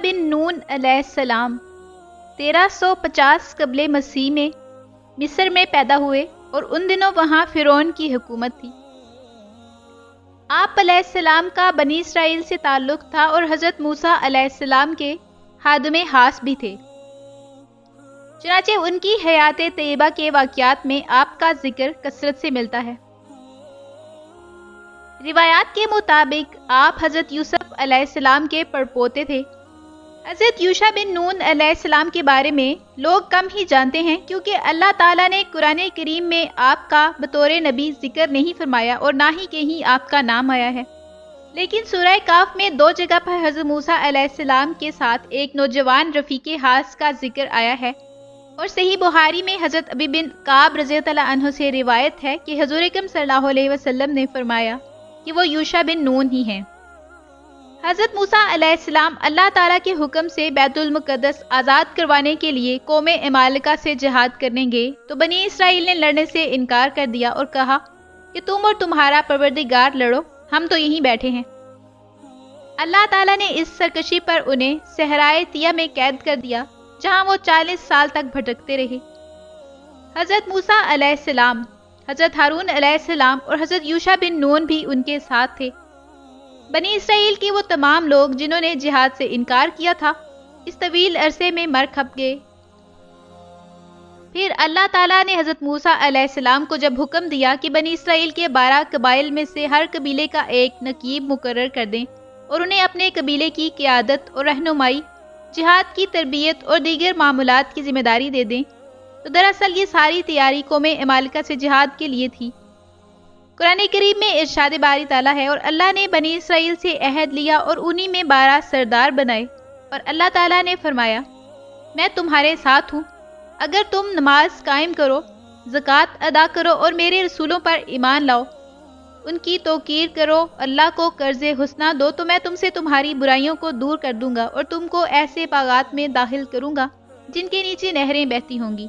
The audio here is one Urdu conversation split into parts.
بن نون علیہ السلام 1350 قبل مسیح میں مصر میں پیدا ہوئے اور ان دنوں وہاں فرعون کی حکومت تھی۔ آپ علیہ السلام کا بنی اسرائیل سے تعلق تھا اور حضرت موسیٰ علیہ السلام کے خادم خاص بھی تھے۔ چنانچہ ان کی حیات طیبہ کے واقعات میں آپ کا ذکر کثرت سے ملتا ہے۔ روایات کے مطابق آپ حضرت یوسف علیہ السلام کے پڑپوتے تھے۔ حضرت یوشع بن نون علیہ السلام کے بارے میں لوگ کم ہی جانتے ہیں، کیونکہ اللہ تعالیٰ نے قرآن کریم میں آپ کا بطور نبی ذکر نہیں فرمایا اور نہ ہی کہیں آپ کا نام آیا ہے۔ لیکن سورہ کاف میں 2 جگہ پر حضرت موسیٰ علیہ السلام کے ساتھ ایک نوجوان رفیق خاص کا ذکر آیا ہے، اور صحیح بخاری میں حضرت ابی بن کعب رضی اللہ عنہ سے روایت ہے کہ حضور اکرم صلی اللہ علیہ وسلم نے فرمایا کہ وہ یوشع بن نون ہی ہیں۔ حضرت موسیٰ علیہ السلام اللہ تعالیٰ کے حکم سے بیت المقدس آزاد کروانے کے لیے قوم عمالقہ سے جہاد کرنے گئے تو بنی اسرائیل نے لڑنے سے انکار کر دیا اور کہا کہ تم اور تمہارا پروردگار لڑو، ہم تو یہیں بیٹھے ہیں۔ اللہ تعالیٰ نے اس سرکشی پر انہیں صحرائے طیہ میں قید کر دیا، جہاں وہ 40 سال تک بھٹکتے رہے۔ حضرت موسیٰ علیہ السلام، حضرت ہارون علیہ السلام اور حضرت یوشع بن نون بھی ان کے ساتھ تھے۔ بنی اسرائیل کے وہ تمام لوگ جنہوں نے جہاد سے انکار کیا تھا، اس طویل عرصے میں مر کھپ گئے۔ پھر اللہ تعالیٰ نے حضرت موسیٰ علیہ السلام کو جب حکم دیا کہ بنی اسرائیل کے 12 قبائل میں سے ہر قبیلے کا ایک نقیب مقرر کر دیں اور انہیں اپنے قبیلے کی قیادت اور رہنمائی، جہاد کی تربیت اور دیگر معاملات کی ذمہ داری دے دیں، تو دراصل یہ ساری تیاری قوم عمالقہ سے جہاد کے لیے تھی۔ قرآن کریم میں ارشاد باری تعالیٰ ہے، اور اللہ نے بنی اسرائیل سے عہد لیا اور انہی میں 12 سردار بنائے، اور اللہ تعالیٰ نے فرمایا میں تمہارے ساتھ ہوں، اگر تم نماز قائم کرو، زکوٰۃ ادا کرو اور میرے رسولوں پر ایمان لاؤ، ان کی توقیر کرو، اللہ کو قرض حسنہ دو، تو میں تم سے تمہاری برائیوں کو دور کر دوں گا اور تم کو ایسے باغات میں داخل کروں گا جن کے نیچے نہریں بہتی ہوں گی۔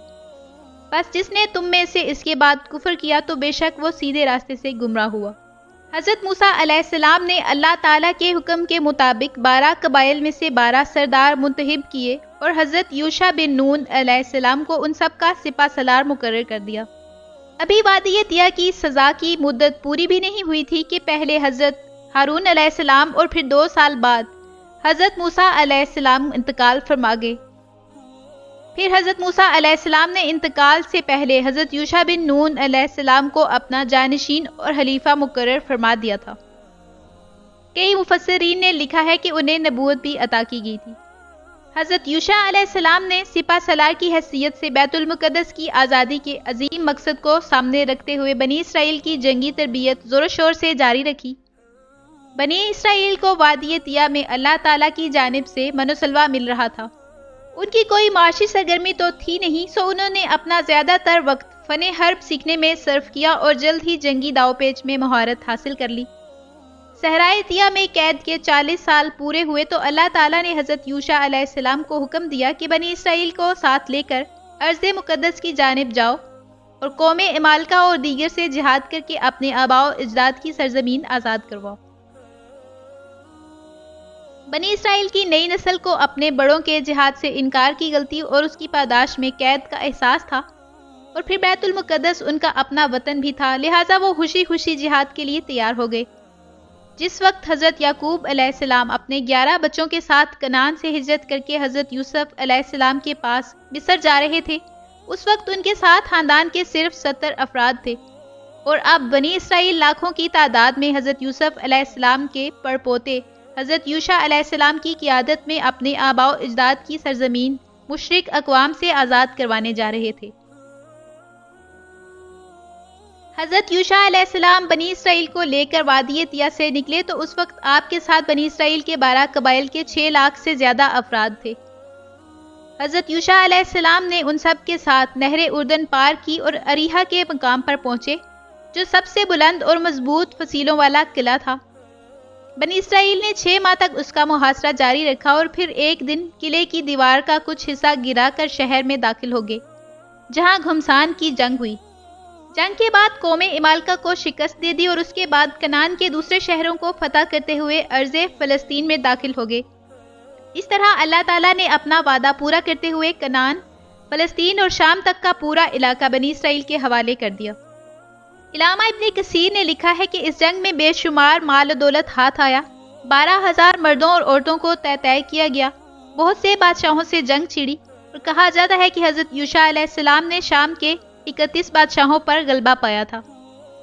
بس جس نے تم میں سے اس کے بعد کفر کیا تو بے شک وہ سیدھے راستے سے گمراہ ہوا۔ حضرت موسیٰ علیہ السلام نے اللہ تعالیٰ کے حکم کے مطابق 12 قبائل میں سے 12 سردار منتخب کیے اور حضرت یوشع بن نون علیہ السلام کو ان سب کا سپہ سالار مقرر کر دیا۔ ابھی وادی طیہ کی سزا کی مدت پوری بھی نہیں ہوئی تھی کہ پہلے حضرت ہارون علیہ السلام اور پھر 2 سال بعد حضرت موسیٰ علیہ السلام انتقال فرما گئے۔ پھر حضرت موسیٰ علیہ السلام نے انتقال سے پہلے حضرت یوشع بن نون علیہ السلام کو اپنا جانشین اور خلیفہ مقرر فرما دیا تھا۔ کئی مفسرین نے لکھا ہے کہ انہیں نبوت بھی عطا کی گئی تھی۔ حضرت یوشع علیہ السلام نے سپہ سالار کی حیثیت سے بیت المقدس کی آزادی کے عظیم مقصد کو سامنے رکھتے ہوئے بنی اسرائیل کی جنگی تربیت زور و شور سے جاری رکھی۔ بنی اسرائیل کو وادی طیہ میں اللہ تعالیٰ کی جانب سے من و سلوہ مل رہا تھا۔ ان کی کوئی معاشی سرگرمی تو تھی نہیں، سو انہوں نے اپنا زیادہ تر وقت فن حرب سیکھنے میں صرف کیا اور جلد ہی جنگی داؤ پیچ میں مہارت حاصل کر لی۔ صحرائے طیہ میں قید کے 40 سال پورے ہوئے تو اللہ تعالیٰ نے حضرت یوشع علیہ السلام کو حکم دیا کہ بنی اسرائیل کو ساتھ لے کر ارض مقدس کی جانب جاؤ اور قوم عمالقہ اور دیگر سے جہاد کر کے اپنے آباء و اجداد کی سرزمین آزاد کرواؤ۔ بنی اسرائیل کی نئی نسل کو اپنے بڑوں کے جہاد سے انکار کی غلطی اور اس کی پاداش میں قید کا احساس تھا، اور پھر بیت المقدس ان کا اپنا وطن بھی تھا، لہٰذا وہ خوشی خوشی جہاد کے لیے تیار ہو گئے۔ جس وقت حضرت یعقوب علیہ السلام اپنے 11 بچوں کے ساتھ کنعان سے ہجرت کر کے حضرت یوسف علیہ السلام کے پاس مصر جا رہے تھے، اس وقت ان کے ساتھ خاندان کے صرف 70 افراد تھے، اور اب بنی اسرائیل لاکھوں کی تعداد میں حضرت یوسف علیہ السلام کے پڑپوتے حضرت یوشع علیہ السلام کی قیادت میں اپنے آباء و اجداد کی سرزمین مشرک اقوام سے آزاد کروانے جا رہے تھے۔ حضرت یوشع علیہ السلام بنی اسرائیل کو لے کر وادی طیہ سے نکلے تو اس وقت آپ کے ساتھ بنی اسرائیل کے 12 قبائل کے 6 لاکھ سے زیادہ افراد تھے۔ حضرت یوشع علیہ السلام نے ان سب کے ساتھ نہر اردن پار کی اور اریحا کے مقام پر پہنچے، جو سب سے بلند اور مضبوط فصیلوں والا قلعہ تھا۔ بنی اسرائیل نے 6 ماہ تک اس کا محاصرہ جاری رکھا اور پھر ایک دن قلعے کی دیوار کا کچھ حصہ گرا کر شہر میں داخل ہو گئے، جہاں گھمسان کی جنگ ہوئی۔ جنگ کے بعد قوم عمالقہ کو شکست دے دی اور اس کے بعد کنعان کے دوسرے شہروں کو فتح کرتے ہوئے ارض فلسطین میں داخل ہو گئے۔ اس طرح اللہ تعالیٰ نے اپنا وعدہ پورا کرتے ہوئے کنعان، فلسطین اور شام تک کا پورا علاقہ بنی اسرائیل کے حوالے کر دیا۔ علامہ ابن کثیر نے لکھا ہے کہ اس جنگ میں بے شمار مال و دولت ہاتھ آیا، 12,000 مردوں اور عورتوں کو طے کیا گیا، بہت سے بادشاہوں سے جنگ چھڑی، اور کہا جاتا ہے کہ حضرت یوشع علیہ السلام نے شام کے 31 بادشاہوں پر غلبہ پایا تھا۔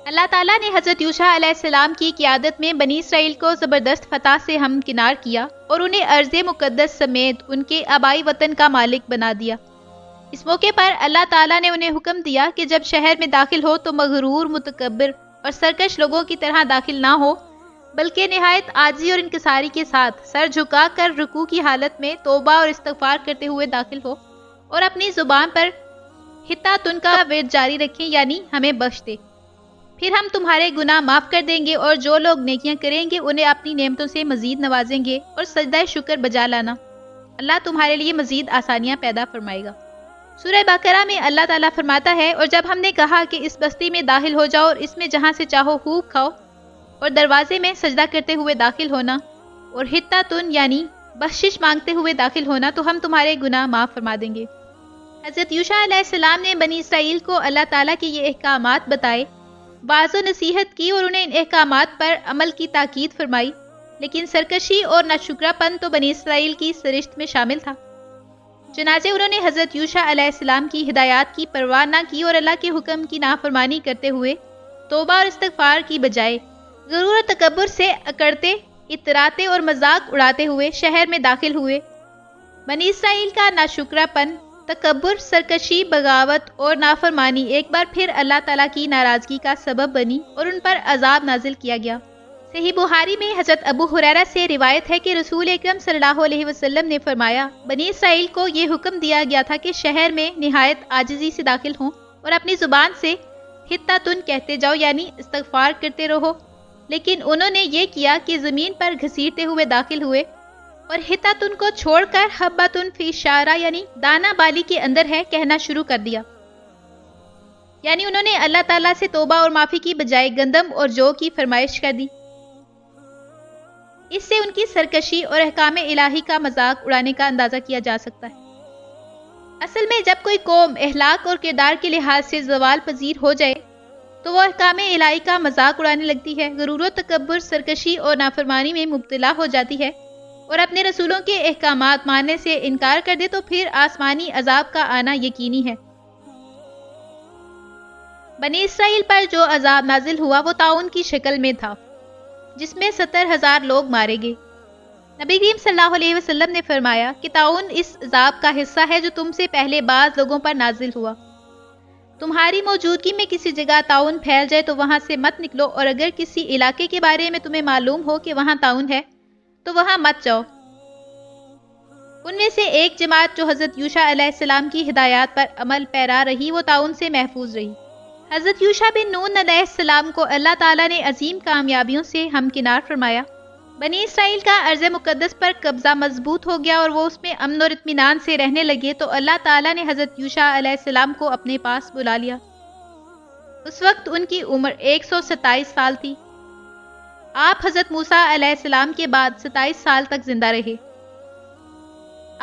اللہ تعالیٰ نے حضرت یوشع علیہ السلام کی قیادت میں بنی اسرائیل کو زبردست فتح سے ہمکنار کیا اور انہیں ارض مقدس سمیت ان کے آبائی وطن کا مالک بنا دیا۔ اس موقع پر اللہ تعالیٰ نے انہیں حکم دیا کہ جب شہر میں داخل ہو تو مغرور، متکبر اور سرکش لوگوں کی طرح داخل نہ ہو، بلکہ نہایت عاجزی اور انکساری کے ساتھ سر جھکا کر رکوع کی حالت میں توبہ اور استغفار کرتے ہوئے داخل ہو، اور اپنی زبان پر حتیٰ تن کا ورد جاری رکھیں، یعنی ہمیں بخش دے، پھر ہم تمہارے گناہ معاف کر دیں گے، اور جو لوگ نیکیاں کریں گے انہیں اپنی نعمتوں سے مزید نوازیں گے، اور سجدہ شکر بجا لانا، اللہ تمہارے لیے مزید آسانیاں پیدا فرمائے گا۔ سورہ بقرہ میں اللہ تعالیٰ فرماتا ہے، اور جب ہم نے کہا کہ اس بستی میں داخل ہو جاؤ اور اس میں جہاں سے چاہو خوب کھاؤ، اور دروازے میں سجدہ کرتے ہوئے داخل ہونا اور حتیٰ تن یعنی بخشش مانگتے ہوئے داخل ہونا، تو ہم تمہارے گناہ معاف فرما دیں گے۔ حضرت یوشع علیہ السلام نے بنی اسرائیل کو اللہ تعالیٰ کے یہ احکامات بتائے، واعظ و نصیحت کی اور انہیں ان احکامات پر عمل کی تاکید فرمائی، لیکن سرکشی اور ناشکرا پن تو بنی اسرائیل کی سرشت میں شامل تھا۔ چنانچہ انہوں نے حضرت یوشع علیہ السلام کی ہدایات کی پرواہ نہ کی اور اللہ کے حکم کی نافرمانی کرتے ہوئے توبہ اور استغفار کی بجائے غرور و تکبر سے اکڑتے، اتراتے اور مذاق اڑاتے ہوئے شہر میں داخل ہوئے۔ بنی اسرائیل کا ناشکرا پن، تکبر، سرکشی، بغاوت اور نافرمانی ایک بار پھر اللہ تعالیٰ کی ناراضگی کا سبب بنی اور ان پر عذاب نازل کیا گیا۔ صحیح بخاری میں حضرت ابو ہریرہ سے روایت ہے کہ رسول اکرم صلی اللہ علیہ وسلم نے فرمایا، بنی اسرائیل کو یہ حکم دیا گیا تھا کہ شہر میں نہایت عاجزی سے داخل ہوں اور اپنی زبان سے حتیٰ تن کہتے جاؤ، یعنی استغفار کرتے رہو، لیکن انہوں نے یہ کیا کہ زمین پر گھسیٹتے ہوئے داخل ہوئے اور حتیٰ تن کو چھوڑ کر حبۃ فی شعرہ یعنی دانہ بالی کے اندر ہے کہنا شروع کر دیا، یعنی انہوں نے اللہ تعالیٰ سے توبہ اور معافی کی بجائے گندم اور جو کی فرمائش کر دی۔ اس سے ان کی سرکشی اور احکام الہی کا مذاق اڑانے کا اندازہ کیا جا سکتا ہے۔ اصل میں جب کوئی قوم اخلاق اور کردار کے لحاظ سے زوال پذیر ہو جائے تو وہ احکام الہی کا مذاق اڑانے لگتی ہے، غرور و تکبر، سرکشی اور نافرمانی میں مبتلا ہو جاتی ہے، اور اپنے رسولوں کے احکامات ماننے سے انکار کر دے تو پھر آسمانی عذاب کا آنا یقینی ہے۔ بنی اسرائیل پر جو عذاب نازل ہوا وہ طاعون کی شکل میں تھا، جس میں 70,000 لوگ مارے گئے۔ نبی کریم صلی اللہ علیہ وسلم نے فرمایا کہ طاعون اس عذاب کا حصہ ہے جو تم سے پہلے بعض لوگوں پر نازل ہوا۔ تمہاری موجودگی میں کسی جگہ طاعون پھیل جائے تو وہاں سے مت نکلو، اور اگر کسی علاقے کے بارے میں تمہیں معلوم ہو کہ وہاں طاعون ہے تو وہاں مت جاؤ۔ ان میں سے ایک جماعت جو حضرت یوشع علیہ السلام کی ہدایات پر عمل پیرا رہی وہ طاعون سے محفوظ رہی۔ حضرت یوشع بن نون علیہ السلام کو اللہ تعالیٰ نے عظیم کامیابیوں سے ہمکنار فرمایا۔ بنی اسرائیل کا ارض مقدس پر قبضہ مضبوط ہو گیا اور وہ اس میں امن اور اطمینان سے رہنے لگے، تو اللہ تعالیٰ نے حضرت یوشع علیہ السلام کو اپنے پاس بلا لیا۔ اس وقت ان کی عمر 127 سال تھی۔ آپ حضرت موسیٰ علیہ السلام کے بعد 27 سال تک زندہ رہے۔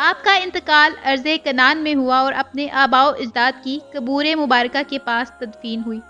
آپ کا انتقال ارض کنعان میں ہوا اور اپنے آباء و اجداد کی قبور مبارکہ کے پاس تدفین ہوئی۔